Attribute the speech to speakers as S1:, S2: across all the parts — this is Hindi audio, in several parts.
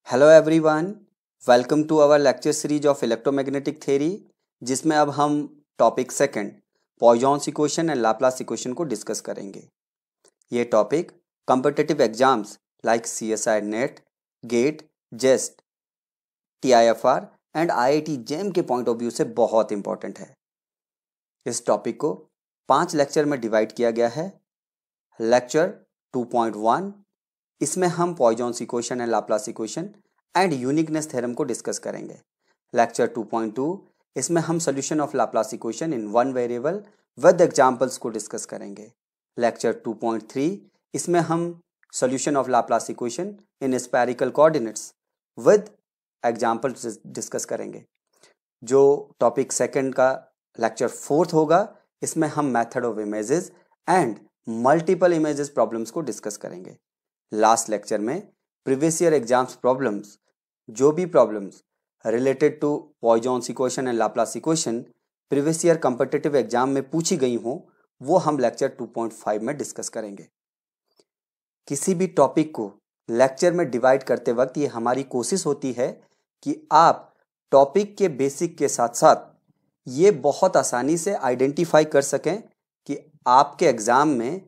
S1: Hello everyone, welcome to our lecture series of electromagnetic theory, जिसमें अब हम topic second Poisson's equation and Laplace equation को डिस्कस करेंगे। ये topic competitive exams like CSI NET, GATE, JEST, TIFR and IIT JAM के पॉइंट ऑफ व्यू से बहुत इंपॉर्टेंट है। इस टॉपिक को 5 लेक्चर में डिवाइड किया गया है। लेक्चर 2.1, इसमें हम Poisson's equation and Laplace equation and uniqueness theorem को डिस्कस करेंगे। लेक्चर 2.2, इसमें हम solution of Laplace equation in one variable with examples को डिस्कस करेंगे। लेक्चर 2.3, इसमें हम solution of Laplace equation in spherical coordinates with examples discuss करेंगे। जो टॉपिक सेकंड का लेक्चर 4 होगा, इसमें हम method of images and multiple images problems को डिस्कस करेंगे। लास्ट लेक्चर में प्रीवियस ईयर एग्जाम्स प्रॉब्लम्स, जो भी problems related to Poisson's equation and Laplace equation previous year competitive exam में पूछी गई हों, वो हम लेक्चर 2.5 में डिस्कस करेंगे। किसी भी टॉपिक को लेक्चर में डिवाइड करते वक्त ये हमारी कोशिश होती है कि आप टॉपिक के बेसिक के साथ साथ ये बहुत आसानी से आइडेंटिफाई कर सकें कि आपके एग्जाम में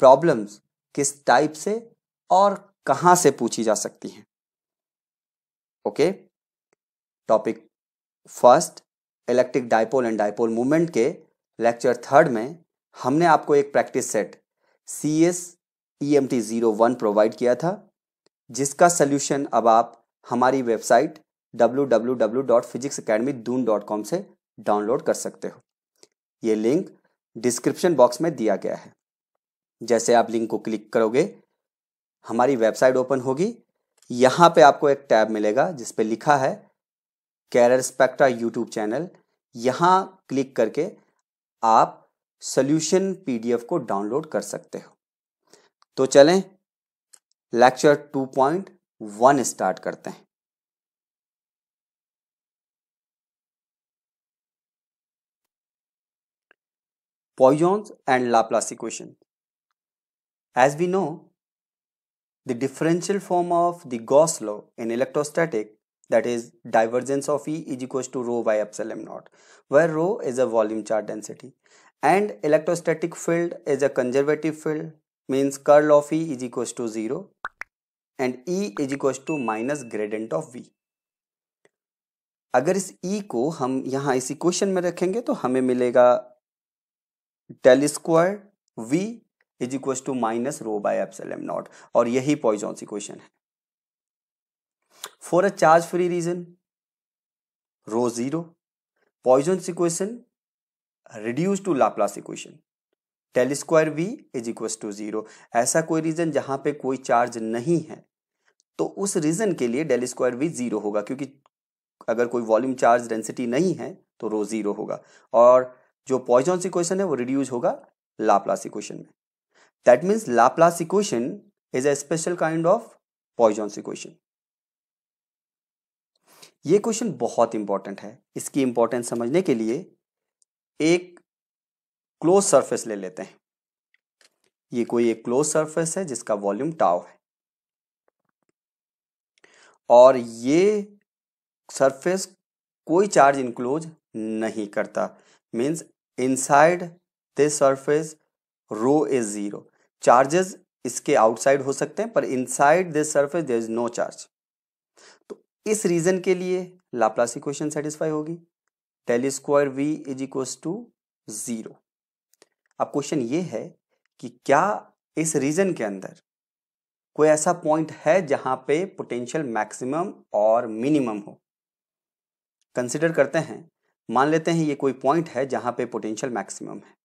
S1: प्रॉब्लम्स किस टाइप से और कहां से पूछी जा सकती हैं। Okay, topic first electric dipole and dipole movement के लेक्चर 3 में हमने आपको एक practice set CS EMT 01 provide किया था, जिसका सल्यूशन अब आप हमारी वेबसाइट www.physicsacademydun.com से डाउनलोड कर सकते हो। ये लिंक डिस्क्रिप्शन बॉक्स में दिया गया है। जैसे आप लिंक को क्लिक करोगे, हमारी वेबसाइट ओपन होगी। यहां पे आपको एक टैब मिलेगा जिस पे लिखा है कैरियर स्पेक्ट्रा यूट्यूब चैनल। यहां क्लिक करके आप सॉल्यूशन PDF को डाउनलोड कर सकते हो। तो चलें लेक्चर 2.1 स्टार्ट करते हैं। Poisson's and Laplace equation. As we know, the differential form of the Gauss law in electrostatic, that is divergence of E is equals to rho by epsilon naught, where rho is a volume charge density and electrostatic field is a conservative field, means curl of E is equals to 0 and E is equals to minus gradient of V. अगर इस E को हम यहाँ इस इक्वेशन में रखेंगे तो हमें मिलेगा del square V is equal to minus rho by epsilon naught, और यही पॉइजॉन्स इक्वेशन है। For a charge free region rho 0, Poisson's equation reduce to Laplace equation del square V is equal to 0। ऐसा कोई रीजन जहां पे कोई चार्ज नहीं है तो उस रीजन के लिए डेल स्क्वायर V 0 होगा, क्योंकि अगर कोई वॉल्यूम चार्ज डेंसिटी नहीं है तो रो 0 होगा, और जो पॉइजॉन्स इक्वेशन है वो रिड्यूस होगा लाप्लास इक्वेशन में। That means Laplace equation is a special kind of Poisson's equation. ये क्वेश्चन बहुत इंपॉर्टेंट है। इसकी इंपॉर्टेंस समझने के लिए एक क्लोज सरफेस ले लेते हैं। ये कोई एक क्लोज सरफेस है जिसका वॉल्यूम टाउ है, और ये सरफेस कोई चार्ज इनक्लोज नहीं करता, means inside this surface rho is 0। Charges इसके आउटसाइड हो सकते हैं पर inside this surface there is no charge. तो इस रीजन के लिए लाप्लास इक्वेशन सेटिस्फाई होगी, del square V is equal to 0। अब क्वेश्चन ये है कि क्या इस रीजन के अंदर कोई ऐसा पॉइंट है जहां पे पोटेंशियल मैक्सिमम और मिनिमम हो। कंसिडर करते हैं, मान लेते हैं ये कोई पॉइंट है जहां पे पोटेंशियल मैक्सिमम है।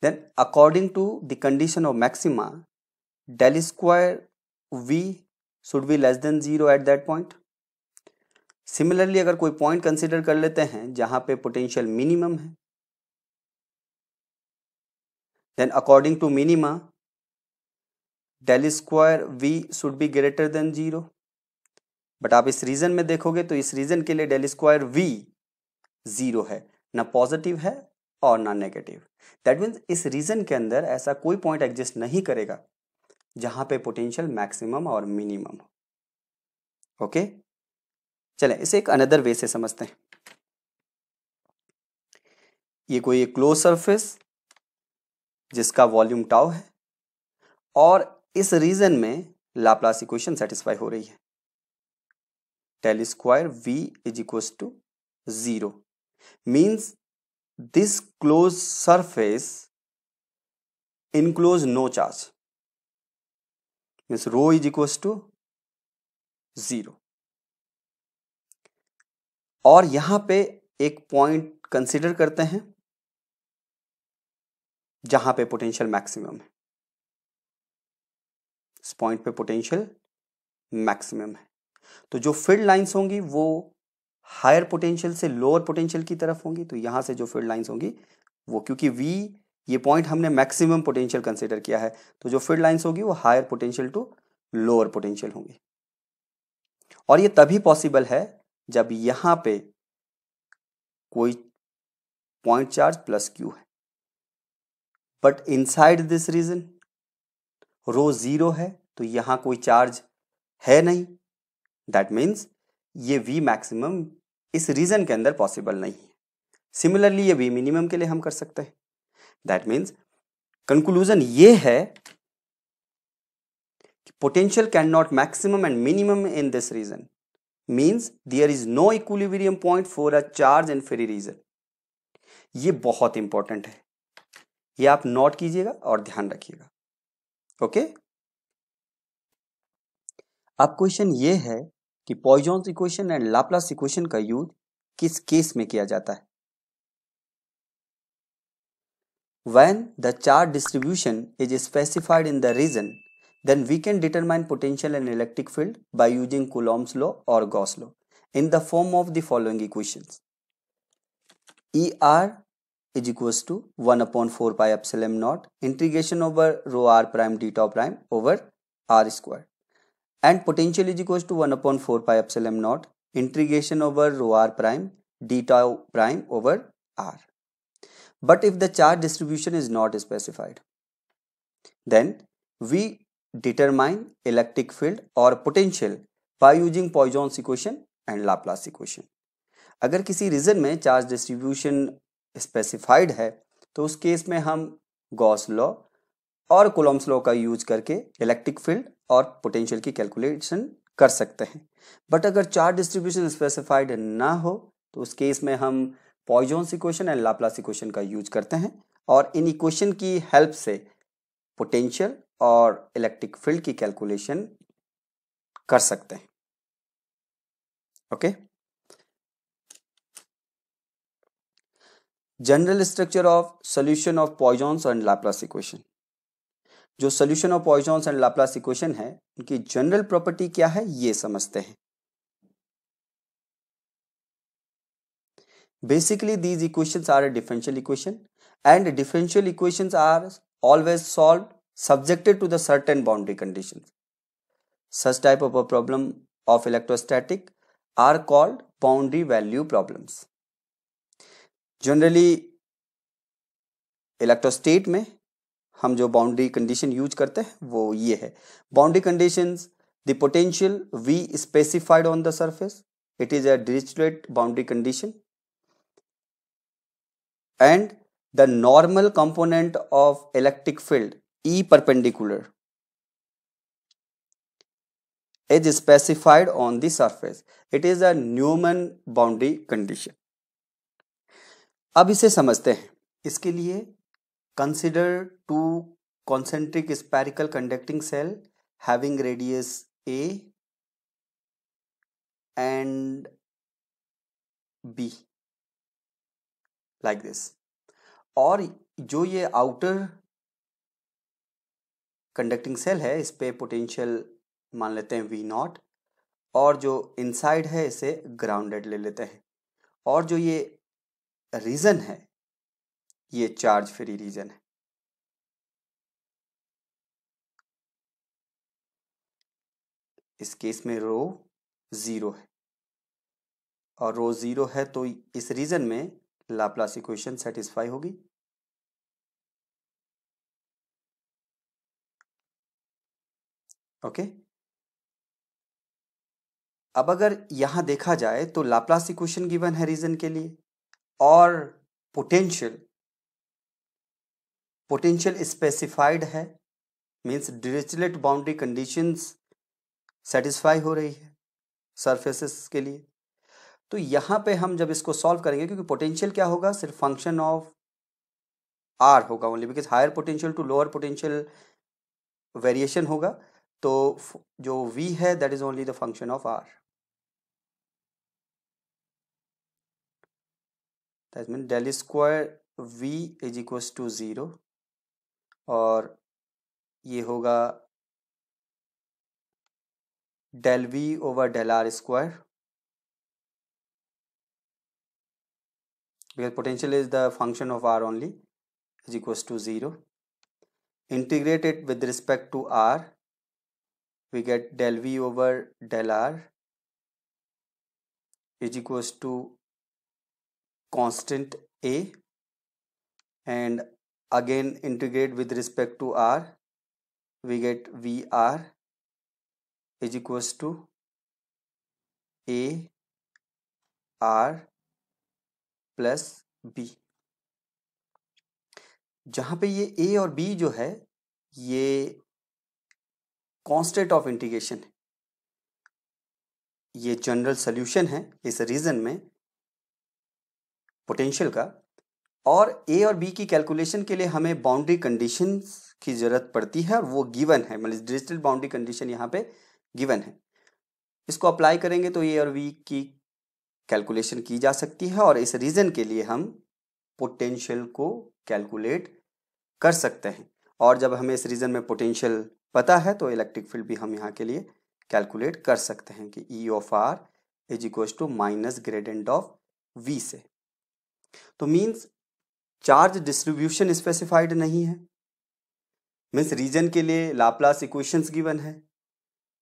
S1: Then according to the condition of maxima, del square V should be less than 0 at that point. Similarly, अगर कोई पॉइंट कंसिडर कर लेते हैं जहां पे पोटेंशियल मिनिमम है, then according to minima, del square V should be greater than 0. But आप इस रीजन में देखोगे तो इस रीजन के लिए डेल स्क्वायर V 0 है, ना पॉजिटिव है और ना नेगेटिव। दैट मीन्स इस रीजन के अंदर ऐसा कोई पॉइंट एग्जिस्ट नहीं करेगा जहां पे पोटेंशियल मैक्सिमम और मिनिमम हो। ओके, चलें इसे एक अनदर वे से समझते हैं। ये कोई एक क्लोज सरफेस जिसका वॉल्यूम टाउ है और इस रीजन में लाप्लास इक्वेशन सेटिस्फाई हो रही है। Del square v is equal to 0 means this close surface enclose no charge, means rho is equal to 0। और यहां पे एक पॉइंट कंसिडर करते हैं जहां पे पोटेंशियल मैक्सिमम है। इस पॉइंट पे पोटेंशियल मैक्सिमम है, तो जो फील्ड लाइंस होंगी वो हायर पोटेंशियल से लोअर पोटेंशियल की तरफ होंगी। तो यहां से जो फील्ड लाइंस होंगी वो, क्योंकि V ये पॉइंट हमने मैक्सिमम पोटेंशियल कंसीडर किया है, तो जो फील्ड लाइंस होगी वो higher potential to lower potential होंगी। और ये तभी पॉसिबल है जब यहां पे कोई पॉइंट चार्ज प्लस Q है, but inside this reason rho 0 है, तो यहां कोई चार्ज है नहीं। दैट मीन्स ये V मैक्सिमम इस रीजन के अंदर पॉसिबल नहीं है। सिमिलरली ये V मिनिमम के लिए हम कर सकते हैं। दैट मीन्स कंक्लूजन ये है कि potential can not maximum and minimum in this region, means there is no equilibrium point for a charge in free region. ये बहुत इंपॉर्टेंट है, ये आप नोट कीजिएगा और ध्यान रखिएगा। ओके, अब क्वेश्चन ये है कि पॉइजॉन्स इक्वेशन एंड लाप्लास इक्वेशन का यूज किस केस में किया जाता है। When the charge distribution is specified in the region, then we can determine potential and electric field by using Coulomb's law or Gauss law in the form of the following equations. ER is equals to 1 upon 4 pi epsilon naught integration over rho r prime d tau prime over r square, and potential is equals to 1 upon 4 pi epsilon naught integration over rho r prime d tau prime over r. But if the charge distribution is not specified, then we determine electric field or potential by using Poisson's equation and Laplace equation. अगर किसी रीजन में चार्ज डिस्ट्रीब्यूशन स्पेसिफाइड है तो उस केस में हम गॉस लॉ और कूलॉम्स लॉ का यूज करके इलेक्ट्रिक फील्ड और पोटेंशियल की कैलकुलेशन कर सकते हैं। बट अगर चार्ज डिस्ट्रीब्यूशन स्पेसिफाइड ना हो तो उस केस में हम Poisson's equation and Laplace equation का यूज करते हैं और इन इक्वेशन की हेल्प से पोटेंशियल और इलेक्ट्रिक फील्ड की कैलकुलेशन कर सकते हैं। Okay, general structure of solution of Poisson's and Laplace equation. जो solution of Poisson's and Laplace equation है उनकी जनरल प्रॉपर्टी क्या है ये समझते हैं। Basically, these equations are a differential equation, and differential equations are always solved subjected to the certain boundary conditions. Such type of a problem of electrostatic are called boundary value problems. Generally, इलेक्ट्रोस्टेट में हम जो बाउंड्री कंडीशन यूज करते हैं वो ये है। Boundary conditions, the potential V specified on the surface, it is a Dirichlet boundary condition, and the normal component of electric field E perpendicular is specified on the surface. It is a Newman boundary condition. अब इसे समझते हैं। इसके लिए consider two concentric spherical conducting cell having radius A and B like this, और जो ये आउटर कंडक्टिंग सेल है इस पे पोटेंशियल मान लेते हैं V0, और जो इनसाइड है इसे ग्राउंडेड ले लेते हैं, और जो ये रीजन है ये चार्ज फ्री रीजन है। इस केस में रो 0 है, और रो 0 है तो इस रीजन में लाप्लास इक्वेशन सेटिस्फाई होगी। ओके। अब अगर यहां देखा जाए तो लाप्लास इक्वेशन गिवन है रीजन के लिए, और पोटेंशियल पोटेंशियल स्पेसिफाइड है, means Dirichlet boundary conditions satisfy हो रही है सरफेसेस के लिए। तो यहां पे हम जब इसको सॉल्व करेंगे, क्योंकि पोटेंशियल क्या होगा, सिर्फ फंक्शन ऑफ आर होगा only, because higher potential to lower potential variation होगा, तो जो v है that is only the function of r, that mean del square v is equals to 0, और ये होगा del v over del r square, because potential is the function of r only, is equals to 0. Integrate it with respect to r, we get del v over del r is equals to constant a, and again integrate with respect to r, we get vr is equals to a r plus b, जहां पे ये a और b जो है ये कांस्टेंट ऑफ इंटीग्रेशन है, ये जनरल सॉल्यूशन है इस रीजन में पोटेंशियल का, और a और b की कैलकुलेशन के लिए हमें बाउंड्री कंडीशंस की जरूरत पड़ती है, और वो गिवन है, मतलब डिरिचलेट बाउंड्री कंडीशन यहाँ पे गिवन है। इसको अप्लाई करेंगे तो a और b की कैलकुलेशन की जा सकती है, और इस रीजन के लिए हम पोटेंशियल को कैलकुलेट कर सकते हैं। और जब हमें इस रीजन में पोटेंशियल पता है तो इलेक्ट्रिक फील्ड भी हम यहाँ के लिए कैलकुलेट कर सकते हैं कि E of R is equal to minus gradient of V से। तो मीन्स चार्ज डिस्ट्रीब्यूशन स्पेसिफाइड नहीं है, मीन्स रीजन के लिए लाप्लास इक्वेशंस गिवन है,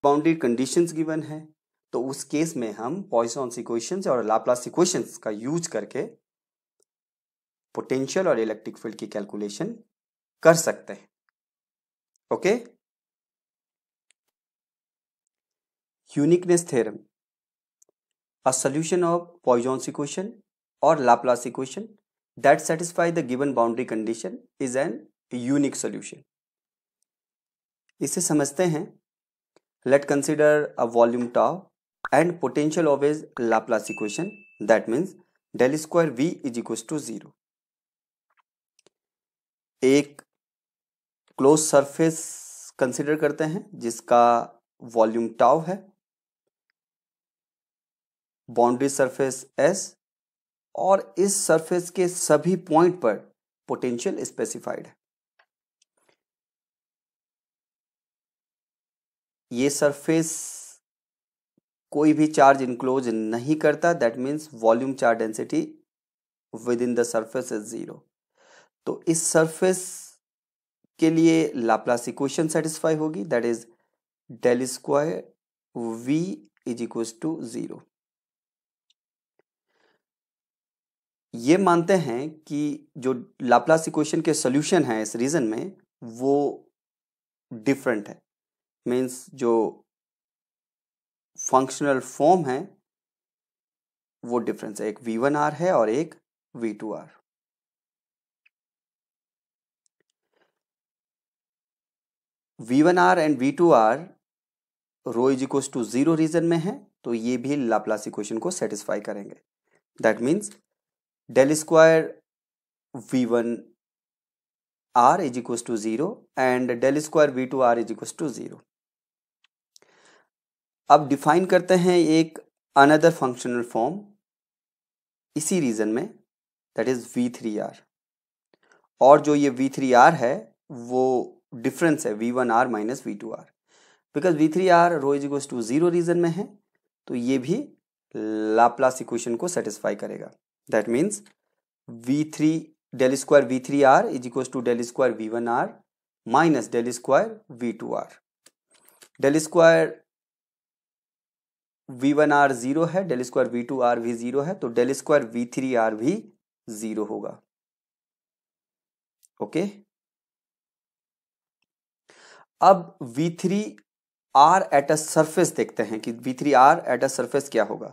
S1: बाउंड्री कंडीशंस गिवन है, तो उस केस में हम पॉइसॉन्स इक्वेशंस और लाप्लास इक्वेशंस का यूज करके पोटेंशियल और इलेक्ट्रिक फील्ड की कैलकुलेशन कर सकते हैं। Okay. Uniqueness theorem, a solution of Poisson's equation और Laplace equation that satisfy the given boundary condition is an unique solution. इसे समझते हैं। Let consider a volume tau and potential of its Laplace equation, that means del square V is equals to 0. एक क्लोज सरफेस कंसिडर करते हैं जिसका वॉल्यूम टाउ है, बाउंड्री सरफेस S, और इस सरफेस के सभी पॉइंट पर पोटेंशियल स्पेसिफाइड है। ये सरफेस कोई भी चार्ज इनक्लोज नहीं करता, that means volume charge density within the surface is 0। तो इस सरफेस के लिए लाप्लास इक्वेशन सेटिस्फाई होगी, that is del square V is equal to 0। ये मानते हैं कि जो लाप्लास इक्वेशन के सॉल्यूशन है इस रीजन में वो डिफरेंट है, मीन्स जो फंक्शनल फॉर्म है वो डिफरेंस है, एक V1R है और एक V2R। V1R and V2R rho is equal to 0 region में है, तो ये भी लाप्लास इक्वेशन को सेटिस्फाई करेंगे, that means del square V1R is equal to 0 and del square V2R is equal to 0। अब डिफाइन करते हैं एक अनदर फंक्शनल फॉर्म इसी रीजन में, दैट इज V3R, और जो ये V3R है वो डिफरेंस है V1R minus V2R, because V3R rho is equal to 0 region में है, तो ये भी लाप्लास इक्वेशन को सेटिस्फाई करेगा, that means V3 del square V3R is equal to del square V1R minus del square V2R। Del square V1R 0 है, डेल स्क्वायर V2R भी 0 है, तो डेल स्क्वायर V3R भी 0 होगा। ओके। अब V3 are eight a surface देखते हैं कि V3R एट अ सरफेस क्या होगा।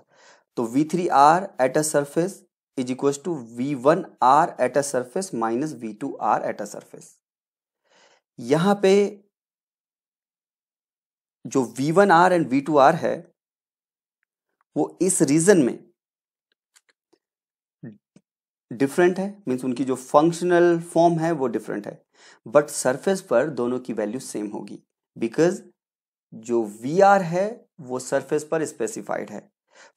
S1: तो V3R at a surface is equal to V1R at a surface minus V2R at a surface. यहां पे जो V1R एंड V2R है वो इस रीजन में डिफरेंट है, मीन्स उनकी जो फंक्शनल फॉर्म है वो डिफरेंट है, बट सरफेस पर दोनों की वैल्यू सेम होगी, बिकॉज जो VR है वो सरफेस पर स्पेसिफाइड है।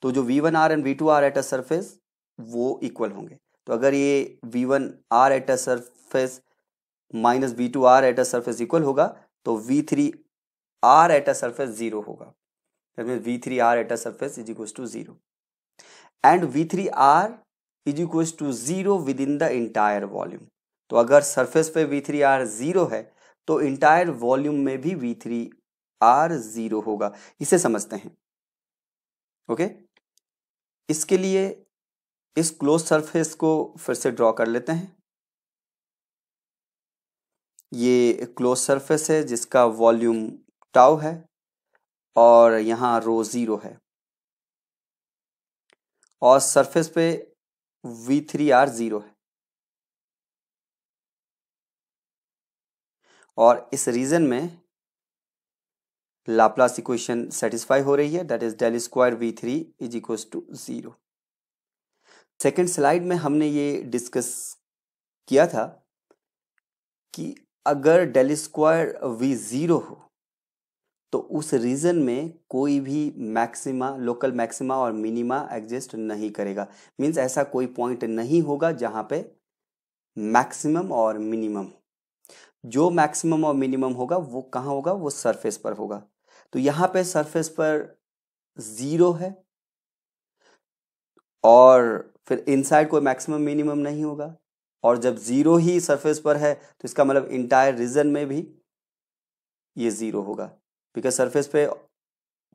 S1: तो जो V1R and V2R at a surface वो इक्वल होंगे। तो अगर ये V1R at a surface minus V2R at a surface equal होगा तो V3R at a surface zero होगा। That means V3R at a surface is equal to zero and V3R is equal to zero within the entire volume. तो अगर सरफेस पे V3R जीरो है तो इंटायर वॉल्यूम में भी V3R जीरो होगा। इसे समझते हैं। ओके, इसके लिए इस क्लोज सरफेस को फिर से ड्रॉ कर लेते हैं। ये क्लोज सरफेस है जिसका वॉल्यूम टाउ है और यहां रो जीरो है और सरफेस पे V3R जीरो है और इस रीजन में लाप्लास इक्वेशन सेटिस्फाई हो रही है, that is del square V3 is equal to zero. Second slide में हमने ये डिस्कस किया था कि अगर डेल स्क्वायर V जीरो हो तो उस रीजन में कोई भी मैक्सिमा, लोकल मैक्सिमा और मिनिमा एग्जिस्ट नहीं करेगा। मीन्स ऐसा कोई पॉइंट नहीं होगा जहां पे मैक्सिमम और मिनिमम। जो मैक्सिमम और मिनिमम होगा वो कहाँ होगा, वो सरफेस पर होगा। तो यहाँ पे सरफेस पर जीरो है और फिर इनसाइड कोई मैक्सिमम मिनिमम नहीं होगा और जब जीरो ही सरफेस पर है तो इसका मतलब इंटायर रीजन में भी ये जीरो होगा, बिकॉज सरफेस पे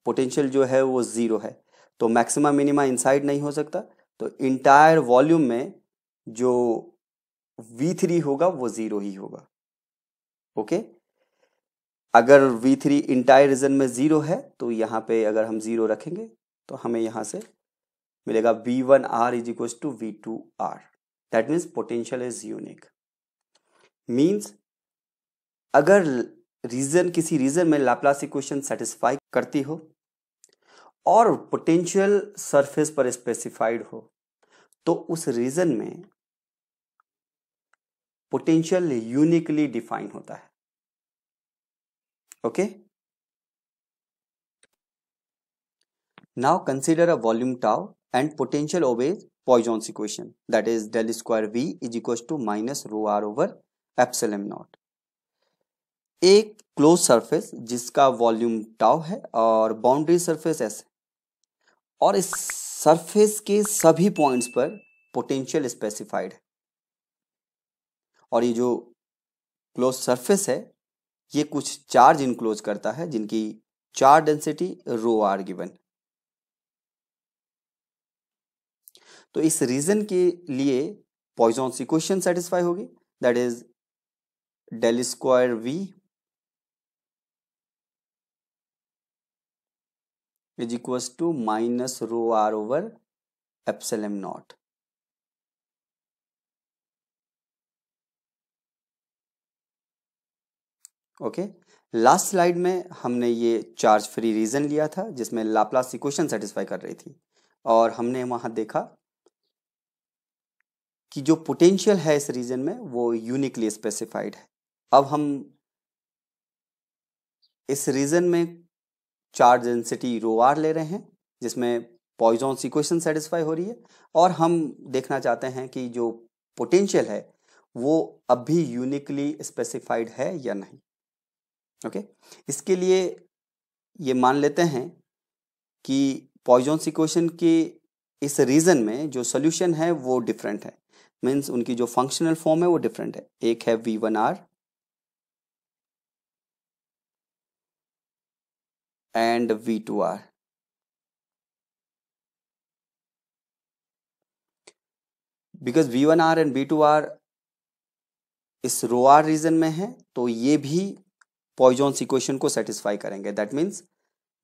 S1: पोटेंशियल जो है वो जीरो है। तो मैक्सिमा मिनिमा इनसाइड नहीं हो सकता, तो इंटायर वॉल्यूम में जो V3 होगा वो जीरो ही होगा। ओके, अगर V3 इंटायर रीजन में जीरो है तो यहाँ पे अगर हम जीरो रखेंगे तो हमें यहाँ से मिलेगा V1R is equal to V2R। That means potential is unique. Means अगर रीजन, किसी रीजन में लाप्लास इक्वेशन सेटिस्फाई करती हो और पोटेंशियल सरफेस पर स्पेसिफाइड हो तो उस रीजन में पोटेंशियल यूनिकली डिफाइन होता है। Okay, now consider a volume tau and potential obeys Poisson's equation, that is del square V is equal to minus rho are over epsilon naught. एक क्लोज सरफेस जिसका वॉल्यूम टाउ है और बाउंड्री सरफेस S और इस सरफेस के सभी पॉइंट्स पर पोटेंशियल स्पेसिफाइड है और ये जो क्लोज सरफेस है ये कुछ चार्ज इनक्लोज करता है जिनकी charge density rho R given. तो इस रीजन के लिए पॉइजॉन्स इक्वेशन सेटिस्फाई होगी, that is del square V is equal to minus rho are over epsilon naught. Okay, last slide में हमने ये चार्ज फ्री रीजन लिया था जिसमें लाप्लास इक्वेशन सेटिस्फाई कर रही थी और हमने वहां देखा कि जो पोटेंशियल है इस रीजन में वो यूनिकली स्पेसिफाइड है। अब हम इस रीजन में चार्ज डेंसिटी रो आर ले रहे हैं जिसमें पॉइजॉन्स इक्वेशन सेटिस्फाई हो रही है और हम देखना चाहते हैं कि जो पोटेंशियल है वो अब भी यूनिकली स्पेसिफाइड है या नहीं। ओके, इसके लिए ये मान लेते हैं कि पॉइजॉन्स इक्वेशन के इस रीजन में जो सोल्यूशन है वो डिफरेंट है, मीन्स उनकी जो फंक्शनल फॉर्म है वो डिफरेंट है। एक है V1R and V2R। Because V1R and V2R इस रो आर रीजन में है तो ये भी पॉइजॉन्स इक्वेशन को सेटिस्फाई करेंगे। That means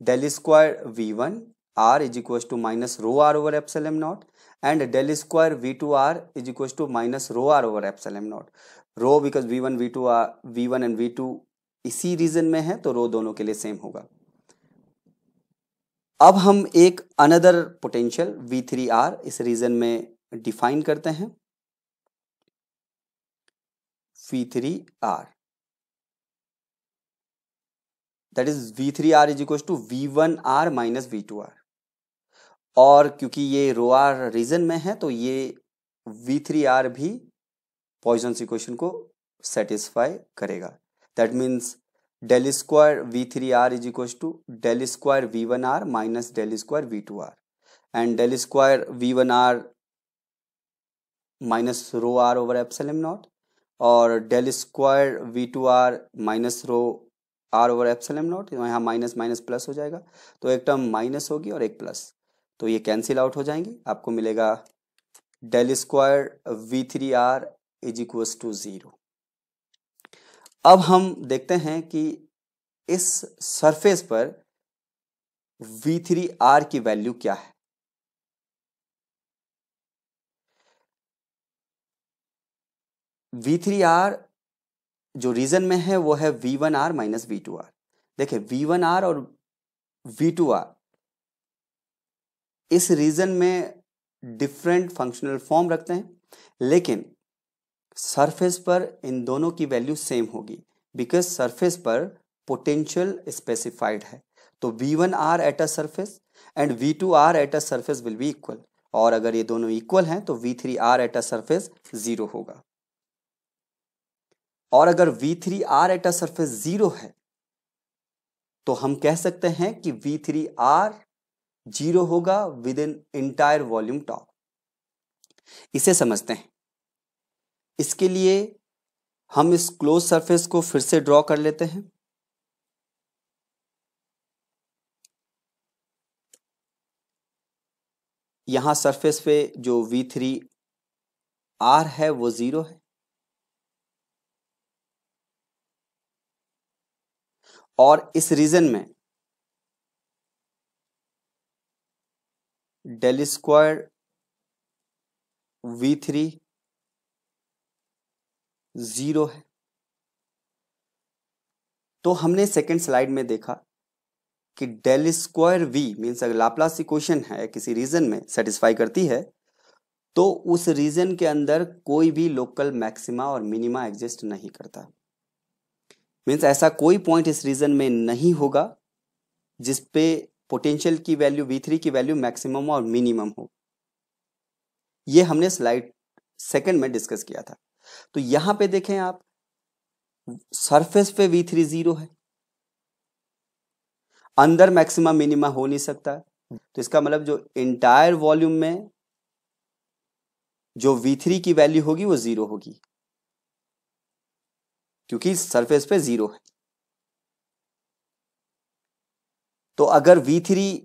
S1: del square V1 R is equal to minus rho are over epsilon naught and del square V2 R is equal to minus rho are over epsilon naught. Rho because V1 and V2 इसी रीजन में है तो रो दोनों के लिए सेम होगा। अब हम एक अनदर पोटेंशियल V3R इस रीजन में डिफाइन करते हैं। V3R that is V3R is equal to V1R minus V2R, और क्योंकि ये रो आर रीजन में है तो ये V3R भी पॉइजॉन्स इक्वेशन को सेटिस्फाई करेगा। That means del square V3R is equal to del square V1R minus del square V2R and del square V1R minus rho are over epsilon naught और del square V2R minus rho are over epsilon naught. यहाँ माइनस माइनस प्लस हो जाएगा तो एक टर्म माइनस होगी और एक प्लस, तो ये कैंसिल आउट हो जाएंगी। आपको मिलेगा del square V3R is equal to 0। अब हम देखते हैं कि इस सरफेस पर V3R की वैल्यू क्या है। V3R जो रीजन में है वो है V1R माइनस V2R। देखिए V1R और V2R इस रीजन में डिफरेंट फंक्शनल फॉर्म रखते हैं, लेकिन सरफेस पर इन दोनों की वैल्यू सेम होगी बिकॉज सरफेस पर पोटेंशियल स्पेसिफाइड है। तो V1R at a surface and V2R at a surface will be equal, और अगर ये दोनों इक्वल हैं तो V3R एट अ सरफेस 0 होगा। और अगर V3R एट अ सरफेस 0 है तो हम कह सकते हैं कि V3R 0 होगा with in entire volume top. इसे समझते हैं। इसके लिए हम इस क्लोज सरफेस को फिर से ड्रॉ कर लेते हैं। यहां सरफेस पे जो V3R है वो 0 है, और इस रीजन में डेल स्क्वायर V3 0 है। तो हमने सेकेंड स्लाइड में देखा कि डेल स्क्वायर V मीन्स अगर लाप्लास इक्वेशन है किसी रीजन में सेटिस्फाई करती है तो उस रीजन के अंदर कोई भी लोकल मैक्सिमा और मिनिमा एग्जिस्ट नहीं करता। मीन्स ऐसा कोई पॉइंट इस रीजन में नहीं होगा जिसपे पोटेंशियल की वैल्यू V3 की वैल्यू मैक्सिमम और मिनिमम हो। ये हमने स्लाइड सेकंड में डिस्कस किया था। तो यहां पे देखें आप, सरफेस पे V3 0 है, अंदर मैक्सिमा मिनिमा हो नहीं सकता, तो इसका मतलब जो इंटायर वॉल्यूम में जो V3 की वैल्यू होगी वो 0 होगी क्योंकि सरफेस पे 0 है। तो अगर V3R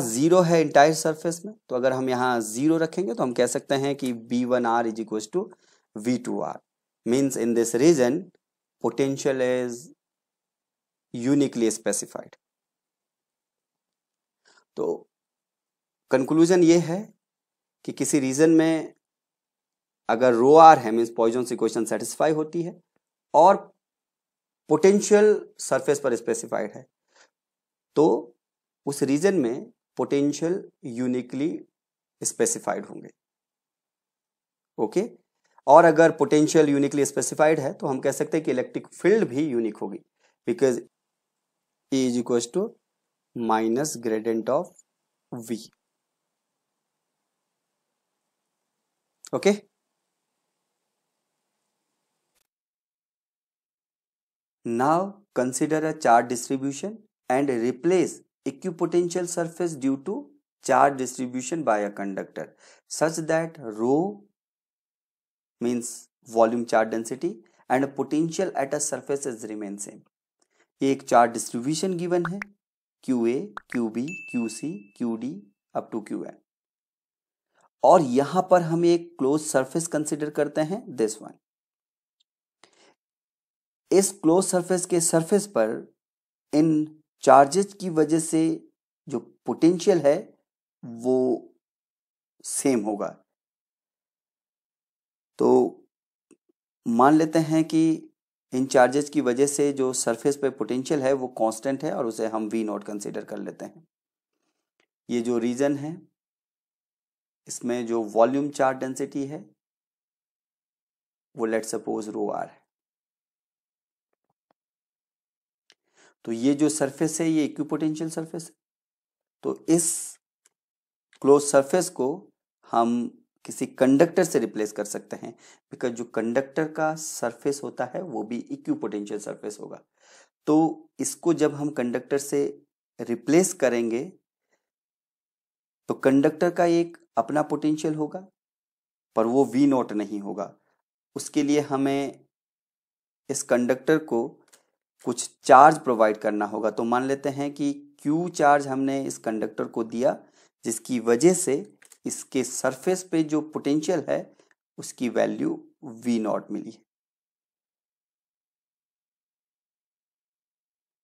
S1: 0 है इंटायर सरफेस में, तो अगर हम यहां 0 रखेंगे तो हम कह सकते हैं कि V1R is equal to V2R। Means in this region potential is uniquely specified. तो कंक्लूजन ये है कि किसी रीजन में अगर रो आर है मीन्स पॉइजॉन्स इक्वेशन सेटिस्फाई होती है और पोटेंशियल सरफेस पर स्पेसिफाइड है तो उस रीजन में पोटेंशियल यूनिकली स्पेसिफाइड होंगे। ओके, और अगर पोटेंशियल यूनिकली स्पेसिफाइड है तो हम कह सकते हैं कि इलेक्ट्रिक फील्ड भी यूनिक होगी because E is equal to minus gradient of V। Okay, now consider a charge distribution and replace equipotential surface due to charge distribution by a conductor such that rho means volume charge density and potential at a surface is remain same। एक चार्ज डिस्ट्रीब्यूशन गिवन है QA, QB, QC, QD up to QN, और यहां पर हम एक क्लोज सरफेस कंसिडर करते हैं दिस वन। इस क्लोज सरफेस के सरफेस पर इन चार्जेस की वजह से जो पोटेंशियल है वो सेम होगा। तो मान लेते हैं कि इन चार्जेस की वजह से जो सरफेस पे पोटेंशियल है वो कांस्टेंट है और उसे हम वी नॉट कंसीडर कर लेते हैं। ये जो रीजन है इसमें जो वॉल्यूम चार्ज डेंसिटी है वो लेट सपोज रो आर है। तो ये जो सरफेस है ये इक्विपोटेंशियल सरफेस है। तो इस क्लोज सरफेस को हम किसी कंडक्टर से रिप्लेस कर सकते हैं, बिकॉज जो कंडक्टर का सरफेस होता है वो भी इक्विपोटेंशियल सरफेस होगा। तो इसको जब हम कंडक्टर से रिप्लेस करेंगे तो कंडक्टर का एक अपना पोटेंशियल होगा पर वो वी नॉट नहीं होगा। उसके लिए हमें इस कंडक्टर को कुछ चार्ज प्रोवाइड करना होगा। तो मान लेते हैं कि क्यू चार्ज हमने इस कंडक्टर को दिया, जिसकी वजह से इसके सरफेस पे जो पोटेंशियल है उसकी वैल्यू वी नॉट मिली।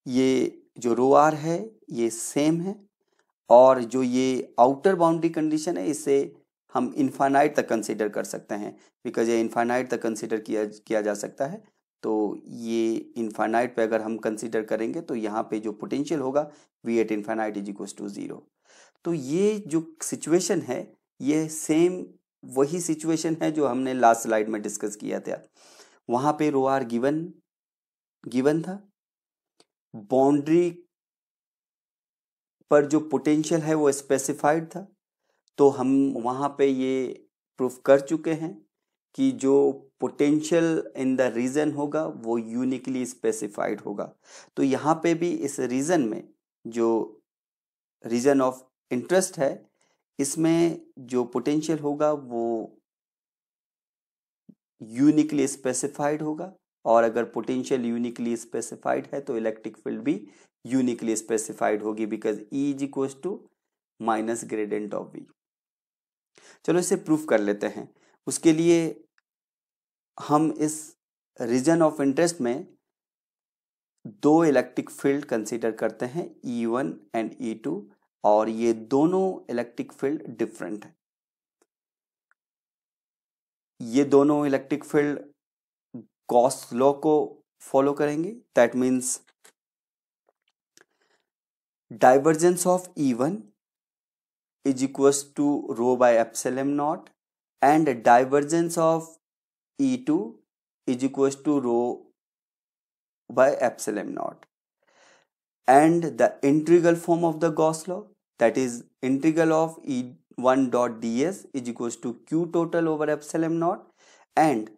S1: ये जो रो आर है ये सेम है और जो ये आउटर बाउंड्री कंडीशन है इसे हम इनफाइनाइट तक कंसीडर कर सकते हैं, बिकॉज ये इनफाइनाइट तक कंसीडर किया जा सकता है। तो ये इनफाइनाइट पे अगर हम कंसीडर करेंगे तो यहाँ पे जो पोटेंशियल होगा V at infinite is equal to 0। तो ये जो सिचुएशन है ये सेम वही सिचुएशन है जो हमने लास्ट स्लाइड में डिस्कस किया था। वहाँ पे रो आर गिवन था, बाउंड्री पर जो पोटेंशियल है वो स्पेसिफाइड था। तो हम वहाँ पे ये प्रूफ कर चुके हैं कि जो पोटेंशियल इन द रीजन होगा वो यूनिकली स्पेसिफाइड होगा। तो यहाँ पे भी इस रीजन में जो रीजन ऑफ इंटरेस्ट है इसमें जो पोटेंशियल होगा वो यूनिकली स्पेसिफाइड होगा, और अगर पोटेंशियल यूनिकली स्पेसिफाइड है तो इलेक्ट्रिक फील्ड भी यूनिकली स्पेसिफाइड होगी, because E is equal to minus gradient of V. चलो इसे प्रूफ कर लेते हैं। उसके लिए हम इस रीजन ऑफ इंटरेस्ट में दो इलेक्ट्रिक फील्ड कंसीडर करते हैं E1 एंड E2, और ये दोनों इलेक्ट्रिक फील्ड डिफरेंट है। ये दोनों इलेक्ट्रिक फील्ड गॉस लॉ को फॉलो करेंगे। That means divergence of E1 is equals to rho by epsilon naught and divergence of E2 is equals to rho by epsilon naught, and the integral form of the Gauss law, that is integral of E1 dot ds is equals to q total over epsilon naught and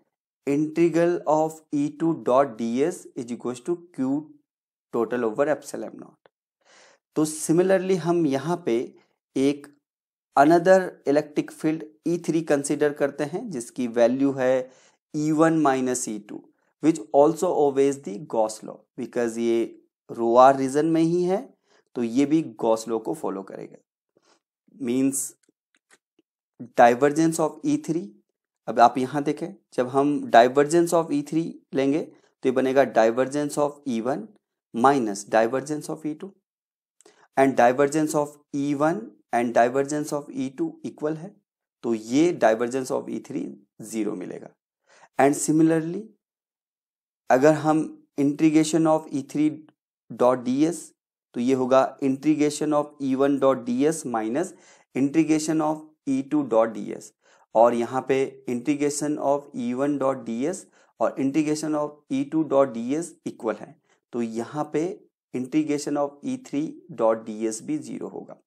S1: integral of E2 dot ds is equals to q total over epsilon naught। तो सिमिलरली हम यहाँ पे एक another electric field E3 consider करते हैं जिसकी वैल्यू है E1 minus E2 which also obeys the Gauss law, because ये रो आर रीजन में ही है तो ये भी गॉस लॉ को फॉलो करेगा। मीन्स डाइवर्जेंस ऑफ E3, अब आप यहाँ देखें जब हम डाइवर्जेंस ऑफ E3 लेंगे तो ये बनेगा divergence of E1 minus divergence of E2, and divergence of E1 and divergence of E2 equal है, तो ये डाइवर्जेंस ऑफ E3 0 मिलेगा। एंड सिमिलरली अगर हम integration of E3 dot ds तो ये होगा integration of E1 dot ds minus integration of E2 dot ds, और यहाँ पे integration of E1 dot ds और integration of E2 dot ds equal है, तो यहाँ पे integration of E3 dot ds भी 0 होगा।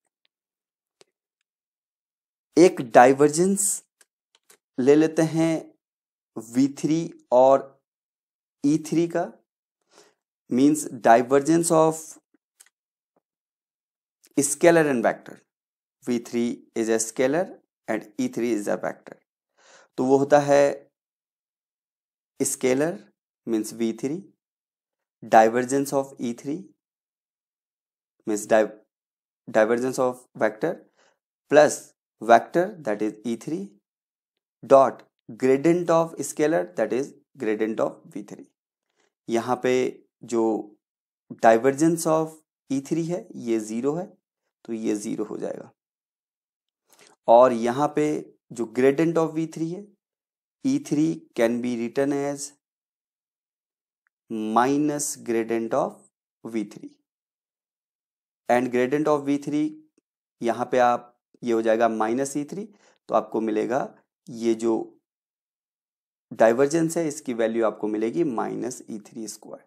S1: एक डाइवर्जेंस ले लेते हैं V3 और E3 का, means divergence of scalar and vector. V3 is a scalar and E3 is a vector, तो वो होता है scalar means V3, divergence of E3 means divergence of vector plus vector that is E3 dot gradient of scalar that is gradient of V3। यहाँ पे जो डाइवर्जेंस ऑफ E3 है ये 0 है, तो ये 0 हो जाएगा। और यहाँ पे जो ग्रेडेंट ऑफ V3 है, E3 can be written as minus gradient of V3, and gradient of V3 यहाँ पे आप ये हो जाएगा -E3, तो आपको मिलेगा ये जो डाइवर्जेंस है इसकी वैल्यू आपको मिलेगी -E3²।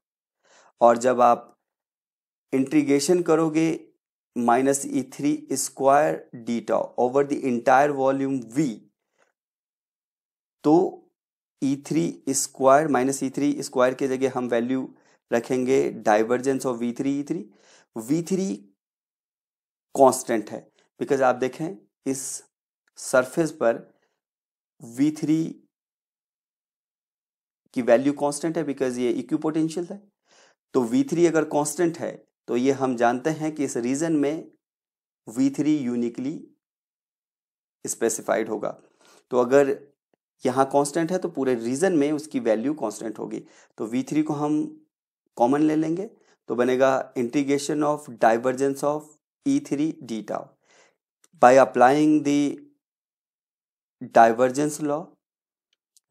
S1: और जब आप इंटीग्रेशन करोगे -E3² डीटा over the entire volume V, तो E3² -E3² के जगह हम वैल्यू रखेंगे divergence of V3 V3 constant है, बिकॉज आप देखें इस सरफेस पर V3 की वैल्यू कांस्टेंट है बिकॉज ये इक्विपोटेंशियल है। तो V3 अगर कांस्टेंट है तो ये हम जानते हैं कि इस रीजन में V3 यूनिकली स्पेसिफाइड होगा। तो अगर यहाँ कांस्टेंट है तो पूरे रीजन में उसकी वैल्यू कांस्टेंट होगी। तो V3 को हम कॉमन ले लेंगे, तो बनेगा integration of divergence of E3 डीटा by applying the divergence law,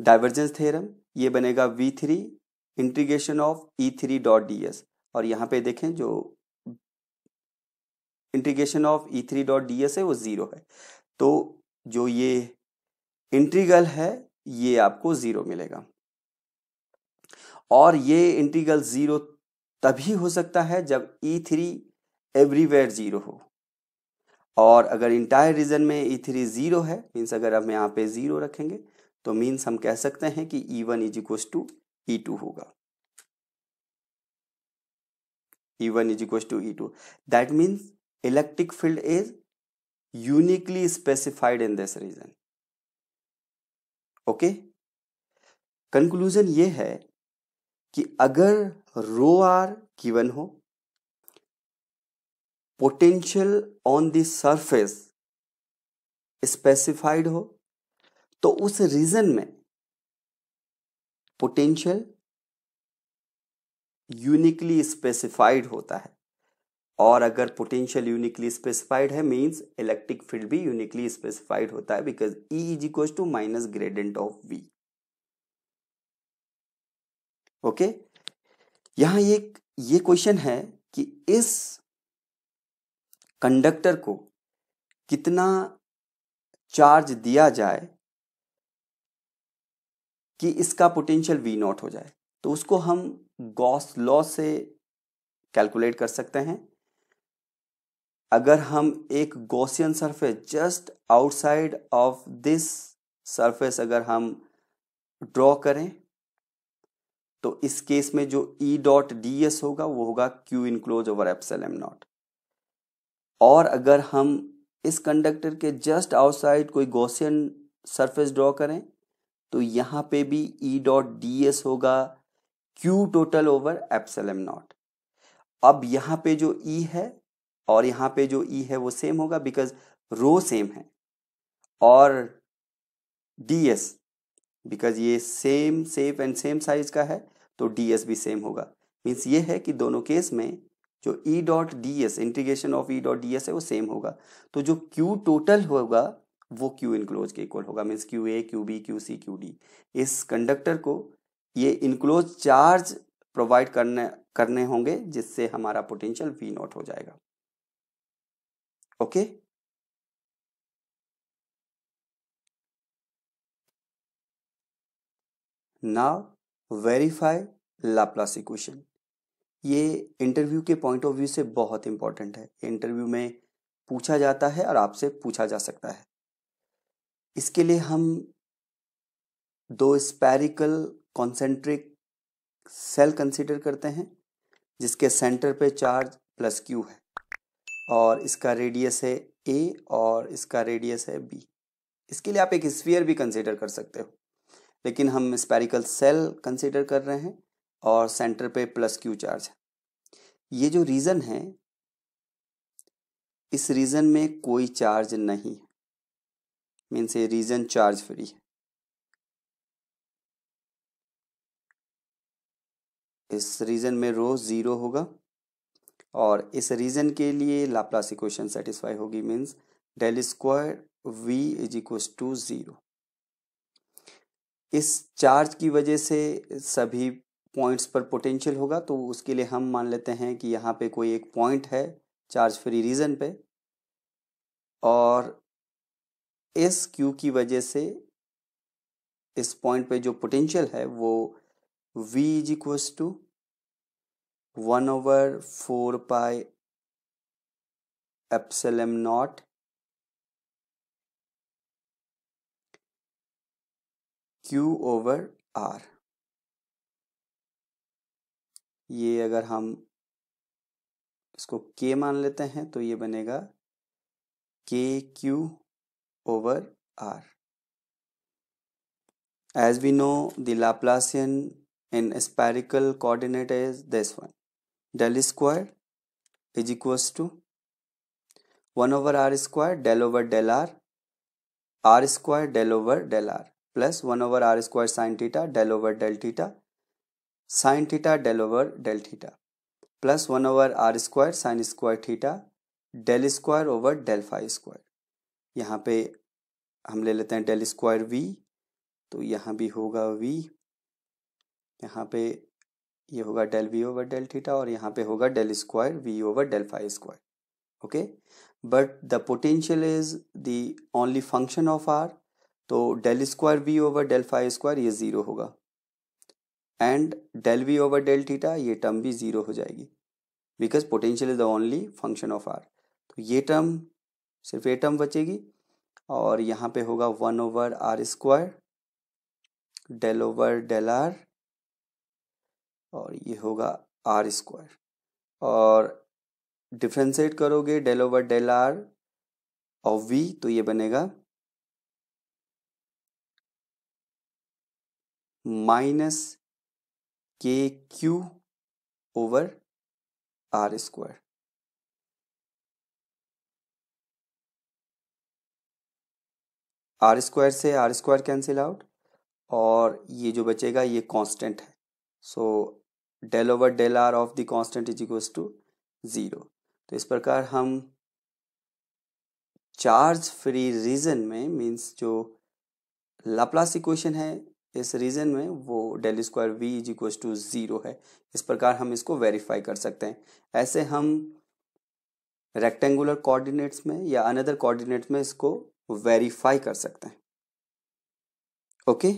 S1: divergence theorem, ये बनेगा V3 integration of E3 dot ds। और यहाँ पे देखें जो integration of E3 dot ds है वो 0 है, तो जो ये इंटीग्रल है ये आपको 0 मिलेगा। और ये इंटीग्रल 0 तभी हो सकता है जब E3 एवरीवेयर 0 हो। और अगर इंटायर रीजन में E3 0 है, मीन्स अगर हम यहाँ पे 0 रखेंगे तो मीन्स हम कह सकते हैं कि E1 is equal to E2 होगा। E1 is equals to E2. That means electric field is uniquely specified in this region. Okay? Conclusion ये है कि अगर रो आर गिवन हो, potential on the surface specified हो, तो उस रीजन में पोटेंशियल यूनिकली स्पेसिफाइड होता है। और अगर पोटेंशियल यूनिकली स्पेसिफाइड है मींस इलेक्ट्रिक फील्ड भी यूनिकली स्पेसिफाइड होता है, because E is equal to minus gradient of V। Okay, यहां ये क्वेश्चन है कि इस कंडक्टर को कितना चार्ज दिया जाए कि इसका पोटेंशियल V0 हो जाए। तो उसको हम गॉस लॉ से कैलकुलेट कर सकते हैं। अगर हम एक Gaussian surface just outside of this surface अगर हम ड्रॉ करें, तो इस केस में जो E डॉट ds होगा वो होगा Q enclose over epsilon naught. और अगर हम इस कंडक्टर के जस्ट आउटसाइड कोई गॉसियन सरफेस ड्रॉ करें, तो यहाँ पे भी E डॉट ds होगा Q total over epsilon not. अब यहाँ पे जो E है और यहाँ पे जो E है वो सेम होगा बिकॉज रो सेम है, और ds बिकॉज ये same safe and same size का है तो ds भी सेम होगा। मीन्स ये है कि दोनों केस में जो E dot ds integration of E dot ds है वो सेम होगा। तो जो Q टोटल होगा वो Q इनक्लोज के इक्वल होगा, means QA QB QC QD। इस कंडक्टर को ये इनक्लोज चार्ज प्रोवाइड करने होंगे जिससे हमारा पोटेंशियल V0 हो जाएगा। Okay, now verify Laplace equation. ये इंटरव्यू के पॉइंट ऑफ व्यू से बहुत इंपॉर्टेंट है। इंटरव्यू में पूछा जाता है और आपसे पूछा जा सकता है। इसके लिए हम दो स्पेरिकल कॉन्सेंट्रिक सेल कंसीडर करते हैं जिसके सेंटर पे चार्ज प्लस Q है और इसका रेडियस है A और इसका रेडियस है B। इसके लिए आप एक स्फीयर भी कंसीडर कर सकते हो, लेकिन हम स्पेरिकल सेल कंसीडर कर रहे हैं और सेंटर पे प्लस Q चार्ज है। ये जो रीजन है इस रीजन में कोई चार्ज नहीं है, मीन्स ये रीजन चार्ज फ्री है। इस रीजन में रो 0 होगा और इस रीजन के लिए लाप्लास इक्वेशन सेटिस्फाई होगी, means del square v is equal to 0। इस चार्ज की वजह से सभी पॉइंट्स पर पोटेंशियल होगा, तो उसके लिए हम मान लेते हैं कि यहाँ पे कोई एक पॉइंट है चार्ज फ्री रीजन पे, और इस क्यू की वजह से इस पॉइंट पे जो पोटेंशियल है वो v is equal to 1/4 pi epsilon naught Q/R। ये अगर हम इसको K मान लेते हैं तो ये बनेगा KQ/R। As we know, the Laplacian in spherical coordinate is this one. Del square is equals to 1/r square del over del r, r square del over del r, plus 1/r square sin theta del over del theta, sin theta del over del theta, plus 1/r square sin square theta del square over del phi square। यहाँ पे हम ले लेते हैं del square v, तो यहाँ भी होगा v, यहाँ पे ये होगा del v over del theta और यहाँ पे होगा del square v over del phi square। Okay, but the potential is the only function of r, तो del square v over del phi square ये 0 होगा, and del v over del theta ये टर्म भी 0 हो जाएगी, because potential is the only function of r। तो ये टर्म, सिर्फ ये टर्म बचेगी, और यहाँ पे होगा 1/r square del over del r, और ये होगा r स्क्वायर, और डिफ्रेंशिएट करोगे del over del r और v, तो ये बनेगा minus KQ/R square. r square से r स्क्वायर कैंसिल आउट, और ये जो बचेगा ये कांस्टेंट है, so del over del r of the constant is equals to 0। तो इस प्रकार हम चार्ज फ्री रीजन में, मीन्स जो लाप्लास इक्वेशन है इस रीजन में, वो del square v is equals to 0 है। इस प्रकार हम इसको वेरीफाई कर सकते हैं। ऐसे हम रेक्टेंगुलर कोऑर्डिनेट्स में या अनदर कोऑर्डिनेट्स में इसको वेरीफाई कर सकते हैं। ओके,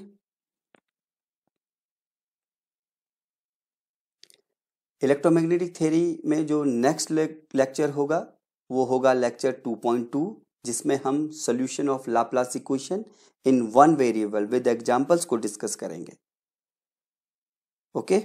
S1: इलेक्ट्रोमैग्नेटिक थ्योरी में जो नेक्स्ट लेक्चर होगा वो होगा लेक्चर 2.2, जिसमें हम solution of Laplace equation in one variable with examples को डिस्कस करेंगे। ओके।